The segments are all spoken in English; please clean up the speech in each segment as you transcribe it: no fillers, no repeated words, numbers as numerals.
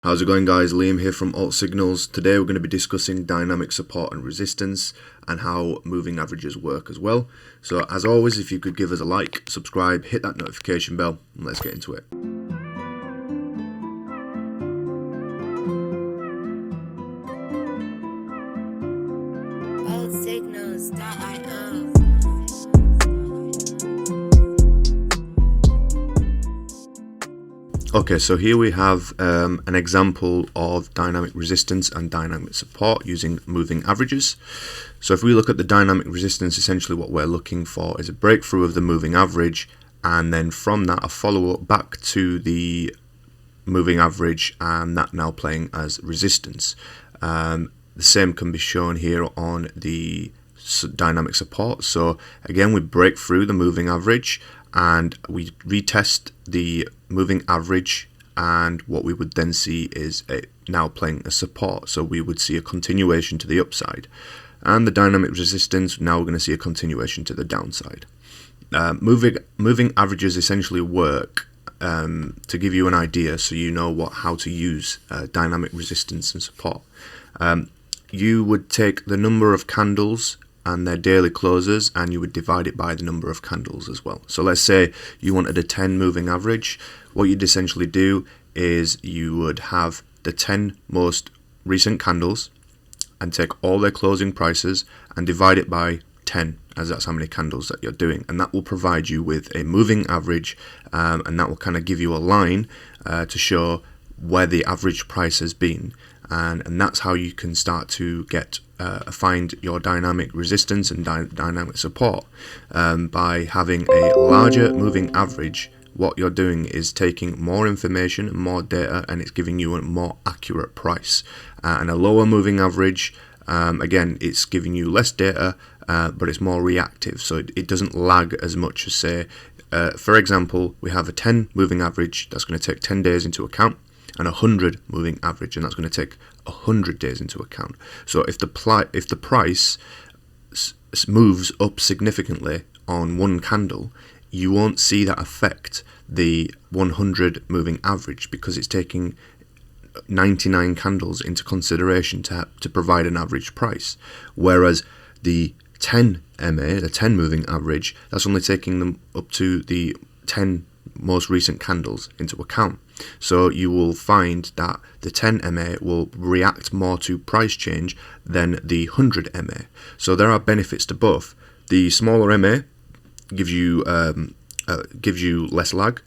How's it going, guys? Liam here from AltSignals. Today we're going to be discussing dynamic support and resistance and how moving averages work as well. So as always, if you could give us a like, subscribe, hit that notification bell, and let's get into it. AltSignals.io. Okay, so here we have an example of dynamic resistance and dynamic support using moving averages. So if we look at the dynamic resistance, essentially what we're looking for is a breakthrough of the moving average, and then from that a follow-up back to the moving average, and that now playing as resistance. The same can be shown here on the dynamic support. So again, we break through the moving average and we retest the moving average, and what we would then see is it now playing a support. So we would see a continuation to the upside, and the dynamic resistance, now we're going to see a continuation to the downside. Moving averages essentially work to give you an idea, so you know how to use dynamic resistance and support. You would take the number of candles and their daily closes, and you would divide it by the number of candles as well. So let's say you wanted a 10 moving average. What you'd essentially do is you would have the 10 most recent candles and take all their closing prices and divide it by 10, as that's how many candles that you're doing, and that will provide you with a moving average, and that will kind of give you a line to show where the average price has been, and that's how you can start to get find your dynamic resistance and dynamic support. By having a larger moving average, what you're doing is taking more information, more data, and it's giving you a more accurate price. And a lower moving average, again, it's giving you less data, but it's more reactive, so it doesn't lag as much as, say, for example, we have a 10 moving average that's going to take 10 days into account, and a 100 moving average, and that's going to take 100 days into account. So if the price moves up significantly on one candle, you won't see that affect the 100 moving average, because it's taking 99 candles into consideration to provide an average price. Whereas the 10 MA, the 10 moving average, that's only taking them up to the 10 most recent candles into account. So you will find that the 10 MA will react more to price change than the 100 MA. So there are benefits to both. The smaller MA gives you less lag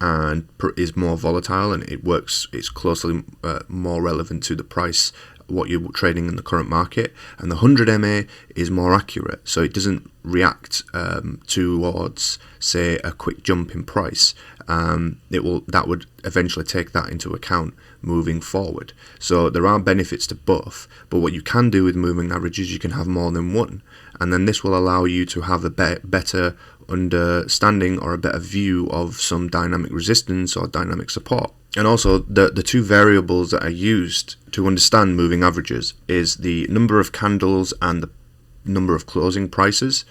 and is more volatile, and it's closely more relevant to the price, what you're trading in the current market. And the 100 MA is more accurate, so it doesn't react towards, say, a quick jump in price. That would eventually take that into account moving forward. So there are benefits to both, but what you can do with moving averages, you can have more than one, and then this will allow you to have a better understanding or a better view of some dynamic resistance or dynamic support. And also the two variables that are used to understand moving averages is the number of candles and the number of closing prices.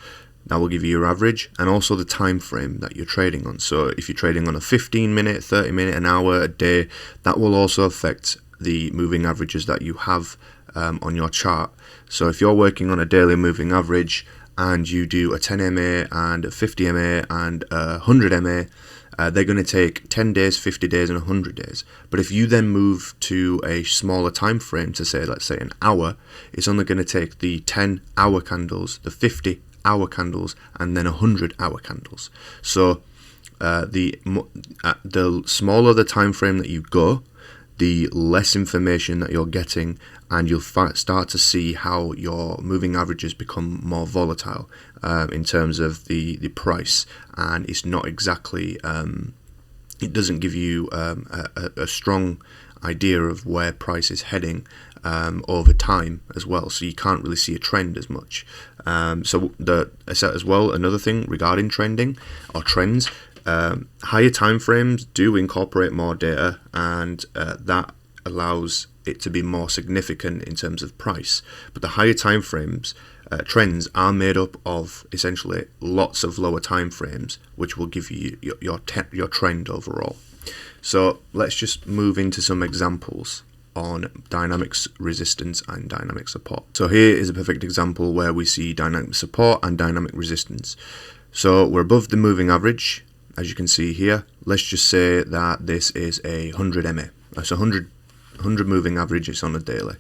That will give you your average, and also the time frame that you're trading on. So if you're trading on a 15-minute, 30-minute, an hour, a day, that will also affect the moving averages that you have on your chart. So if you're working on a daily moving average and you do a 10 MA and a 50 MA and a 100 MA, they're going to take 10 days, 50 days, and 100 days. But if you then move to a smaller time frame, to say, let's say an hour, it's only going to take the 10-hour candles, the 50-hour candles, and then 100-hour candles. So the smaller the time frame that you go, the less information that you're getting, and you'll start to see how your moving averages become more volatile in terms of the price, and it's not exactly it doesn't give you a strong idea of where price is heading over time as well, so you can't really see a trend as much. So as well, another thing regarding trending or trends, higher time frames do incorporate more data, and that allows it to be more significant in terms of price. But the higher time frames trends are made up of essentially lots of lower time frames, which will give you your trend overall. So let's just move into some examples on dynamics resistance and dynamic support. So here is a perfect example where we see dynamic support and dynamic resistance. So we're above the moving average, as you can see here. Let's just say that this is a 100 MA. That's 100 moving average, it's on a daily.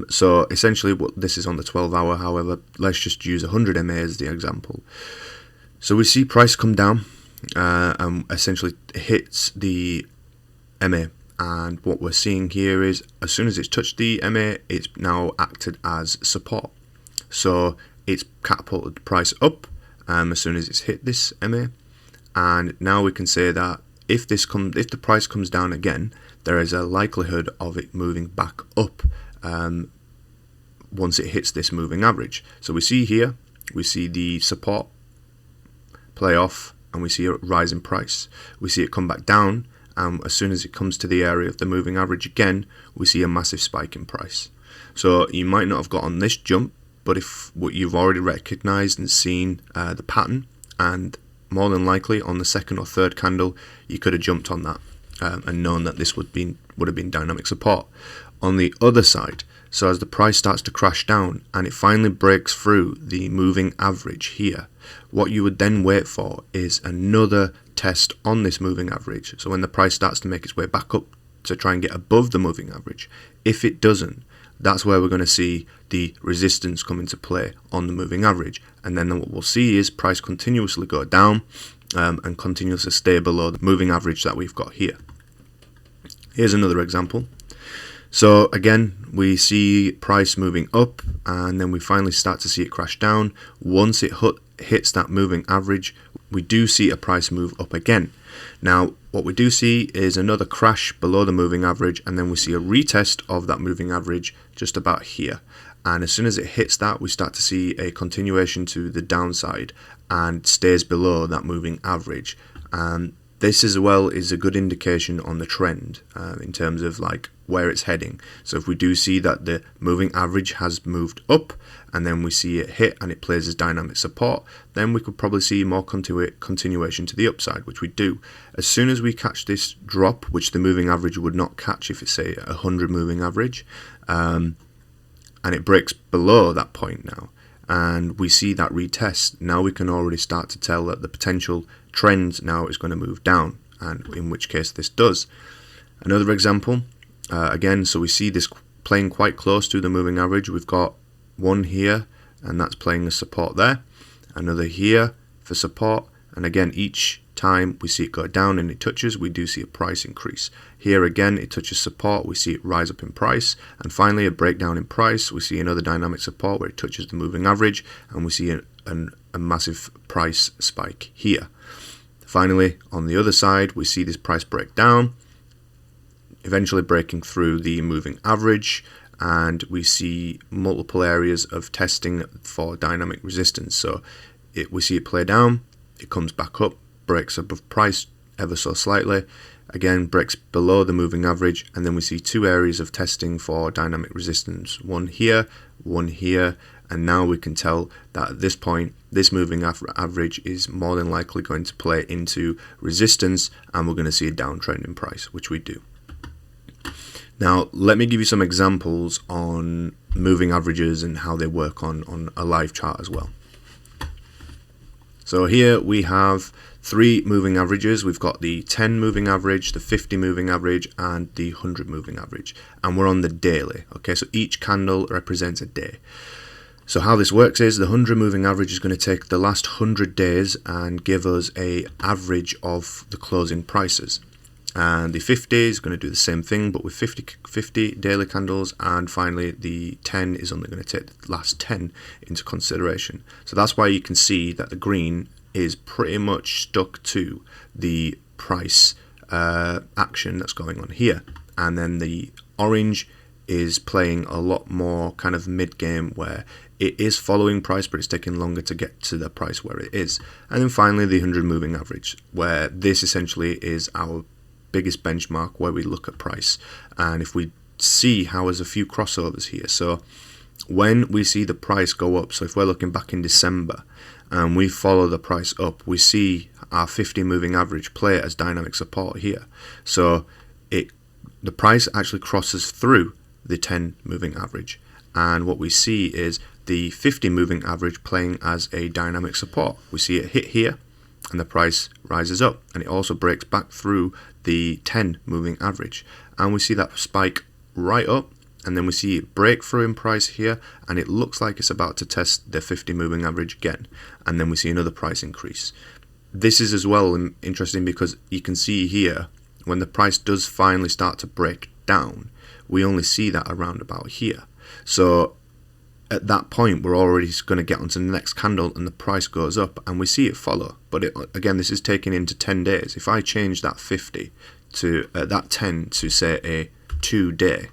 So essentially what this is on the 12-hour, however, let's just use 100 MA as the example. So we see price come down and essentially hits the MA. And what we're seeing here is as soon as it's touched the MA, it's now acted as support. So it's catapulted the price up as soon as it's hit this MA. And now we can say that if the price comes down again, there is a likelihood of it moving back up once it hits this moving average. So we see here, we see the support play off, and we see a rise in price. We see it come back down, and as soon as it comes to the area of the moving average again, we see a massive spike in price. So you might not have got on this jump, but if what you've already recognized and seen the pattern, and more than likely on the second or third candle, you could have jumped on that and known that this would have been dynamic support. On the other side, so as the price starts to crash down and it finally breaks through the moving average here, what you would then wait for is another test on this moving average. So when the price starts to make its way back up to try and get above the moving average, if it doesn't, that's where we're going to see the resistance come into play on the moving average. And then what we'll see is price continuously go down and continuously stay below the moving average that we've got here. Here's another example. So again, we see price moving up, and then we finally start to see it crash down. Once it hits that moving average, we do see a price move up again. Now, what we do see is another crash below the moving average, and then we see a retest of that moving average just about here. And as soon as it hits that, we start to see a continuation to the downside and stays below that moving average. And this as well is a good indication on the trend in terms of like where it's heading. So if we do see that the moving average has moved up and then we see it hit and it plays as dynamic support, then we could probably see more continuation to the upside, which we do. As soon as we catch this drop, which the moving average would not catch if it's say 100 moving average, and it breaks below that point now, and we see that retest, now we can already start to tell that the potential trend now is going to move down, and in which case this does. Another example, again, so we see this playing quite close to the moving average. We've got one here, and that's playing a support there, another here for support, and again each time we see it go down and it touches, we do see a price increase. Here again it touches support, we see it rise up in price, and finally a breakdown in price. We see another dynamic support where it touches the moving average, and we see a massive price spike here. Finally, on the other side, we see this price break down, eventually breaking through the moving average, and we see multiple areas of testing for dynamic resistance. So we see it play down, it comes back up, breaks above price ever so slightly, again breaks below the moving average, and then we see two areas of testing for dynamic resistance, one here, and now we can tell that at this point this moving average is more than likely going to play into resistance, and we're going to see a downtrend in price, which we do. Now let me give you some examples on moving averages and how they work on a live chart as well. So here we have three moving averages. We've got the 10 moving average, the 50 moving average, and the 100 moving average, and we're on the daily. Okay, so each candle represents a day. So how this works is the 100 moving average is going to take the last 100 days and give us a average of the closing prices. And the 50 is going to do the same thing, but with 50 daily candles, and finally the 10 is only going to take the last 10 into consideration. So that's why you can see that the green is pretty much stuck to the price action that's going on here, and then the orange is playing a lot more kind of mid-game where it is following price, but it's taking longer to get to the price where it is. And then finally the 100 moving average, where this essentially is our biggest benchmark where we look at price. And if we see how there's a few crossovers here, so when we see the price go up, so if we're looking back in December and we follow the price up, we see our 50 moving average play as dynamic support here. So the price actually crosses through the 10 moving average, and what we see is the 50 moving average playing as a dynamic support. We see it hit here and the price rises up, and it also breaks back through the 10 moving average, and we see that spike right up, and then we see it break through in price here, and it looks like it's about to test the 50 moving average again, and then we see another price increase. This is as well interesting because you can see here when the price does finally start to break down, we only see that around about here. So at that point we're already going to get onto the next candle and the price goes up and we see it follow. But again, this is taken into 10 days. If I change that 50 to that 10 to say a 2-day,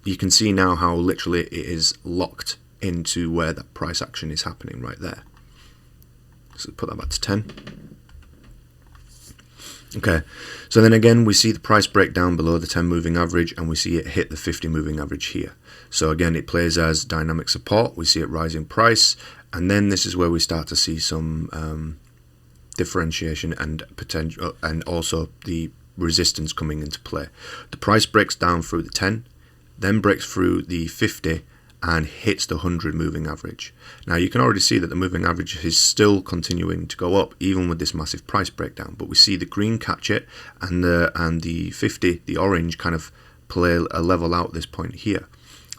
you can see now how literally it is locked into where that price action is happening right there. So put that back to 10. Okay, so then again we see the price break down below the 10 moving average and we see it hit the 50 moving average here. So again, it plays as dynamic support. We see it rise in price, and then this is where we start to see some differentiation and potential, and also the resistance coming into play. The price breaks down through the 10, then breaks through the 50 and hits the 100 moving average. Now you can already see that the moving average is still continuing to go up even with this massive price breakdown, but we see the green catch it and the 50, the orange, kind of play a level out at this point here.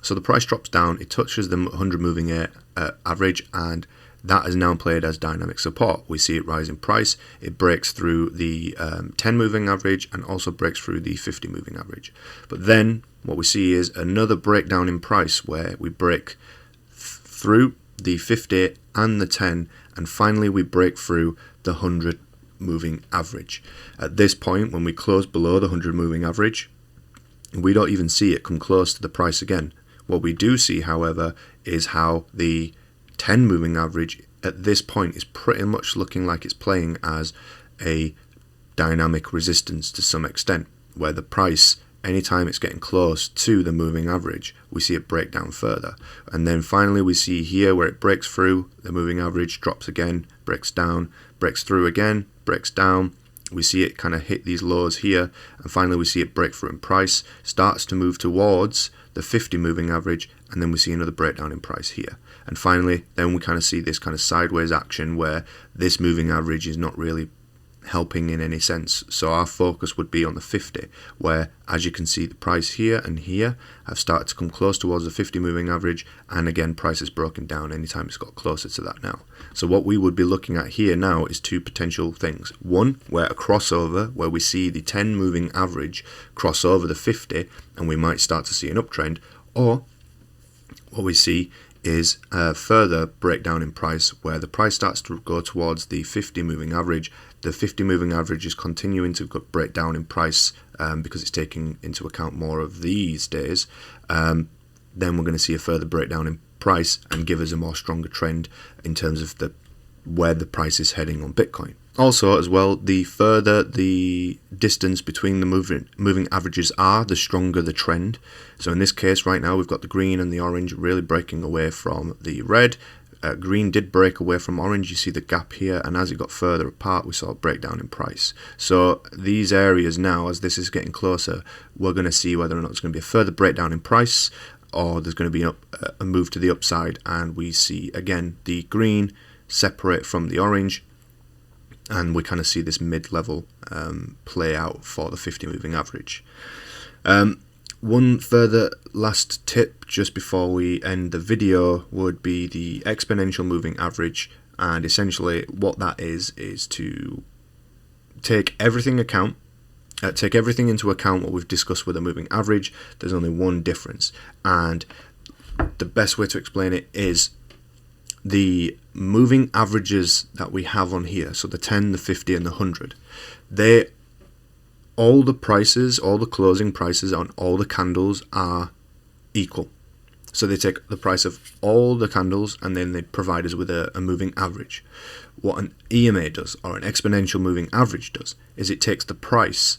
So the price drops down, it touches the 100 moving average, and that is now played as dynamic support. We see it rise in price, it breaks through the 10 moving average and also breaks through the 50 moving average. But then what we see is another breakdown in price where we break through the 50 and the 10, and finally we break through the 100 moving average. At this point, when we close below the 100 moving average, we don't even see it come close to the price again. What we do see, however, is how the 10 moving average at this point is pretty much looking like it's playing as a dynamic resistance to some extent, where the price, anytime it's getting close to the moving average, we see it break down further. And then finally we see here where it breaks through the moving average, drops again, breaks down, breaks through again, breaks down. We see it kind of hit these lows here, and finally we see it break through in price, starts to move towards the 50 moving average, and then we see another breakdown in price here. And finally, then we kind of see this kind of sideways action where this moving average is not really helping in any sense. So our focus would be on the 50, where, as you can see, the price here and here have started to come close towards the 50 moving average, and again price is broken down anytime it's got closer to that now. So what we would be looking at here now is two potential things. One, where a crossover, where we see the 10 moving average cross over the 50 and we might start to see an uptrend, or what we see is a further breakdown in price where the price starts to go towards the 50 moving average. The 50 moving average is continuing to break down in price because it's taking into account more of these days. Then we're going to see a further breakdown in price and give us a more stronger trend in terms of where the price is heading on Bitcoin. Also, as well, the further the distance between the moving averages are, the stronger the trend. So in this case right now we've got the green and the orange really breaking away from the red. Green did break away from orange, you see the gap here, and as it got further apart we saw a breakdown in price. So these areas now, as this is getting closer, we're going to see whether or not there's going to be a further breakdown in price, or there's going to be a move to the upside, and we see again the green separate from the orange, and we kind of see this mid-level play out for the 50 moving average. One further last tip just before we end the video would be the exponential moving average, and essentially what that is to take everything into account what we've discussed with a moving average. There's only one difference, and the best way to explain it is the moving averages that we have on here, so the 10, the 50 and the 100, all the prices, all the closing prices on all the candles are equal. So they take the price of all the candles and then they provide us with a moving average. What an EMA does, or an exponential moving average does, is it takes the price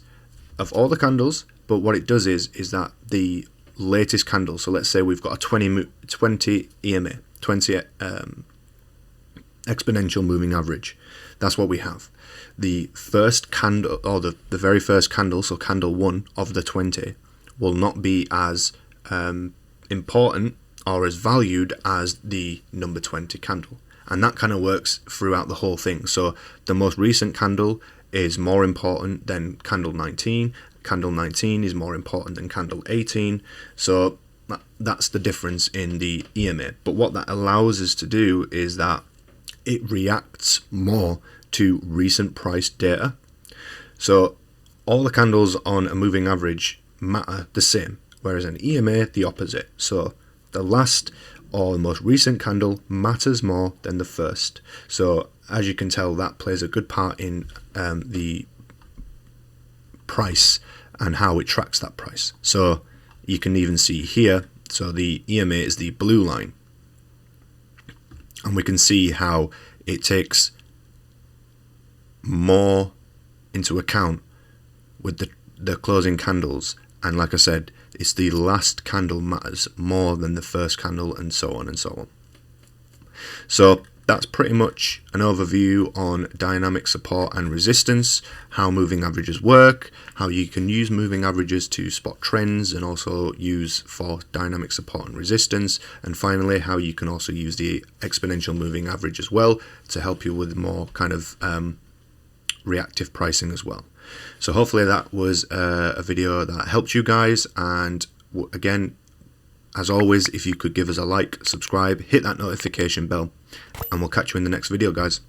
of all the candles, but what it does is that the latest candle, so let's say we've got a 20 EMA, 20 exponential moving average. That's what we have. The first candle, or the very first candle, so candle 1 of the 20, will not be as important or as valued as the number 20 candle. And that kind of works throughout the whole thing. So the most recent candle is more important than candle 19. Candle 19 is more important than candle 18. So that's the difference in the EMA. But what that allows us to do is that it reacts more to recent price data. So all the candles on a moving average matter the same, whereas an EMA, the opposite. So the last or the most recent candle matters more than the first. So as you can tell, that plays a good part in the price and how it tracks that price. So you can even see here, so the EMA is the blue line, and we can see how it takes more into account with the closing candles. And like I said, it's the last candle matters more than the first candle, and so on and so on. So that's pretty much an overview on dynamic support and resistance, how moving averages work, how you can use moving averages to spot trends and also use for dynamic support and resistance, and finally how you can also use the exponential moving average as well to help you with more kind of reactive pricing as well. So hopefully that was a video that helped you guys, and again, as always, if you could give us a like, subscribe, hit that notification bell, and we'll catch you in the next video, guys.